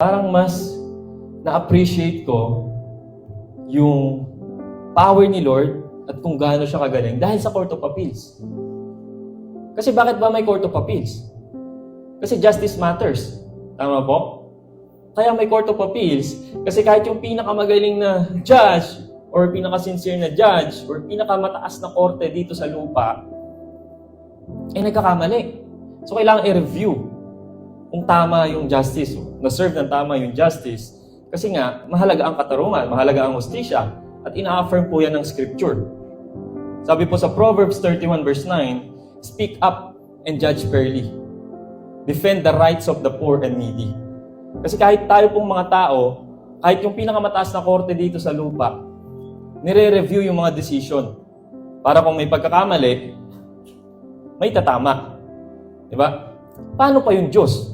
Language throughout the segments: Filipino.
Parang mas na-appreciate ko yung power ni Lord at kung gaano siya kagaling dahil sa Court of Appeals. Kasi bakit ba may Court of Appeals? Kasi justice matters. Tama po? Kaya may Court of Appeals kasi kahit yung pinakamagaling na judge or pinaka-sincere na judge or pinakamataas na korte dito sa lupa, nagkakamali. So, kailangan i-review kung tama yung justice, na-serve ng tama yung justice. Kasi nga, mahalaga ang katarungan, mahalaga ang hustisya, at ina-affirm po yan ng Scripture. Sabi po sa Proverbs 31 verse 9, speak up and judge fairly. Defend the rights of the poor and needy. Kasi kahit tayo pong mga tao, kahit yung pinakamataas na korte dito sa lupa, nire-review yung mga decision. Para kung may pagkakamali, may tatama. Diba? Paano pa yung Diyos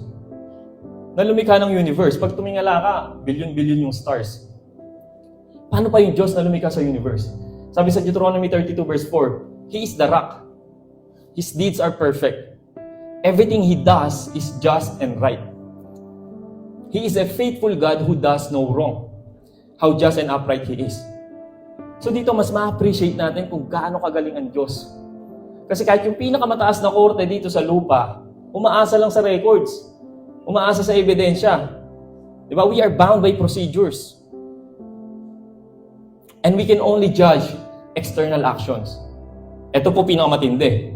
na lumikha ng universe? Pag tumingala ka, billion-billion yung stars. Paano pa yung Diyos na lumikha sa universe? Sabi sa Deuteronomy 32 verse 4, He is the rock. His deeds are perfect. Everything He does is just and right. He is a faithful God who does no wrong. How just and upright He is. So dito mas ma-appreciate natin kung gaano kagaling ang Diyos. Kasi kahit yung pinakamataas na korte dito sa lupa, umaasa lang sa records. Umaasa sa ebidensya. Diba? We are bound by procedures. And we can only judge external actions. Ito po pinakamatindi.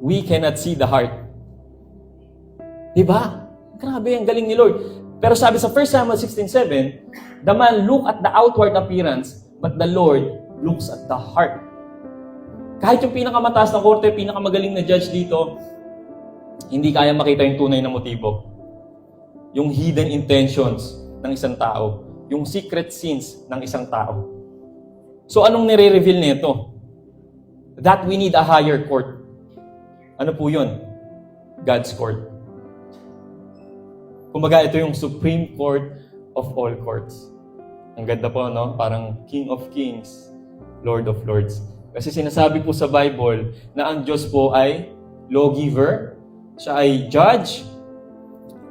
We cannot see the heart. Diba? Grabe, ang galing ni Lord. Pero sabi sa 1 Samuel 16:7, the man look at the outward appearance, but the Lord looks at the heart. Kahit yung pinakamataas na korte, pinakamagaling na judge dito, hindi kaya makita yung tunay na motibo. Yung hidden intentions ng isang tao. Yung secret sins ng isang tao. So anong nire-reveal nito? That we need a higher court. Ano po yun? God's court. Kumbaga, ito yung Supreme Court of all courts. Ang ganda po, no? Parang King of Kings, Lord of Lords. Kasi sinasabi po sa Bible na ang Diyos po ay lawgiver, siya ay judge,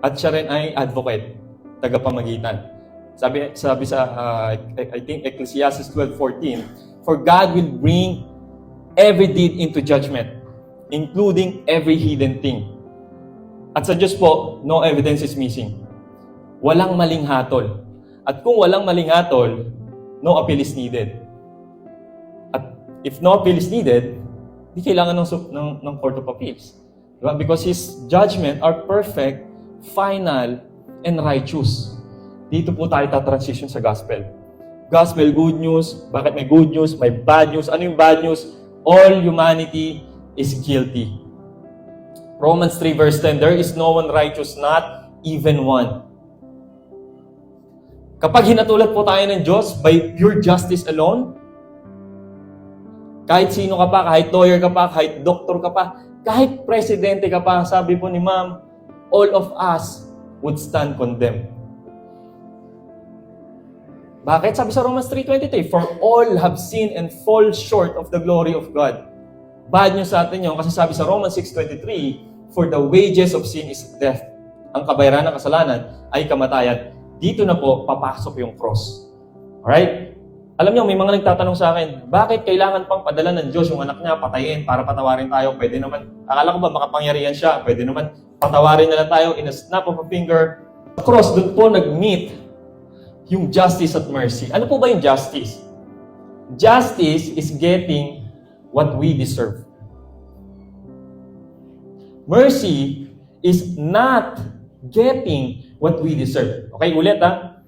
at siya rin ay advocate, tagapamagitan. Sabi sa, I think, Ecclesiastes 12:14, for God will bring every deed into judgment, including every hidden thing. At sa Diyos po, no evidence is missing. Walang maling hatol. At kung walang maling hatol, no appeal is needed. At if no appeal is needed, di kailangan ng Court of Appeals. Diba? Because His judgment are perfect, final, and righteous. Dito po tayo ta-transition sa gospel. Gospel, good news. Bakit may good news? May bad news. Ano yung bad news? All humanity is guilty. Romans 3 verse 10, there is no one righteous, not even one. Kapag hinatulan po tayo ng Diyos by pure justice alone, kahit sino ka pa, kahit lawyer ka pa, kahit doktor ka pa, kahit presidente ka pa, sabi po ni Ma'am, all of us would stand condemned. Bakit? Sabi sa Romans 3:23, for all have sinned and fall short of the glory of God. Bad news sa atin yun kasi sabi sa Romans 6:23, for the wages of sin is death. Ang kabayaran ng kasalanan ay kamatayan. Dito na po papasok yung cross. Alright? Alam niyo, may mga nagtatanong sa akin, bakit kailangan pang padala ng Diyos yung anak niya, patayin para patawarin tayo? Pwede naman, akala ko ba makapangyarihan siya? Pwede naman, patawarin na lang tayo in a snap of a finger. Sa cross, doon po nag-meet yung justice at mercy. Ano po ba yung justice? Justice is getting what we deserve. Mercy is not getting what we deserve. Okay, ulit ha.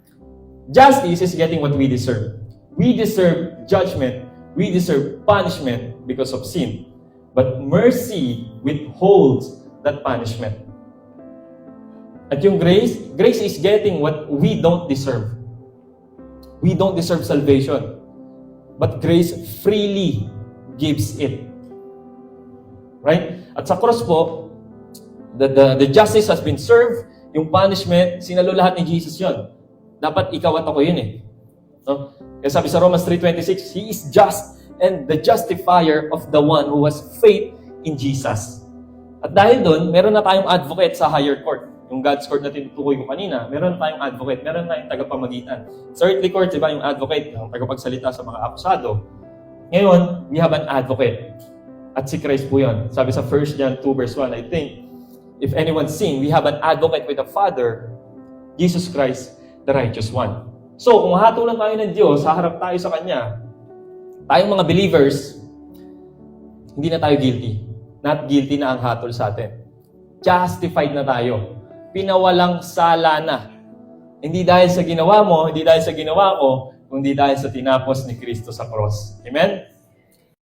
Justice is getting what we deserve. We deserve judgment. We deserve punishment because of sin. But mercy withholds that punishment. At yung grace is getting what we don't deserve. We don't deserve salvation. But grace freely gives it. Right? At sa cross po, the justice has been served. Yung punishment, sinalo lahat ni Jesus yun. Dapat ikaw at ako yun eh. No? Kaya sabi sa Romans 3:26, He is just and the justifier of the one who has faith in Jesus. At dahil doon, meron na tayong advocate sa higher court. yung God's court na tinutukoy ko kanina, meron tayong advocate, meron tayong tagapamagitan. Sa earthly court, di ba, yung advocate, yung tagapagsalita sa mga akusado. Ngayon, we have an advocate. At si Christ po yun. Sabi sa 1 John 2 verse 1, I think, if anyone sin, we have an advocate with the Father, Jesus Christ, the righteous one. So, kung hatulan tayo ng Diyos, haharap tayo sa Kanya, tayong mga believers, hindi na tayo guilty. Not guilty na ang hatol sa atin. Justified na tayo. Pinawalang sala na. Hindi dahil sa ginawa mo, hindi dahil sa ginawa ko, kundi dahil sa tinapos ni Kristo sa cross. Amen?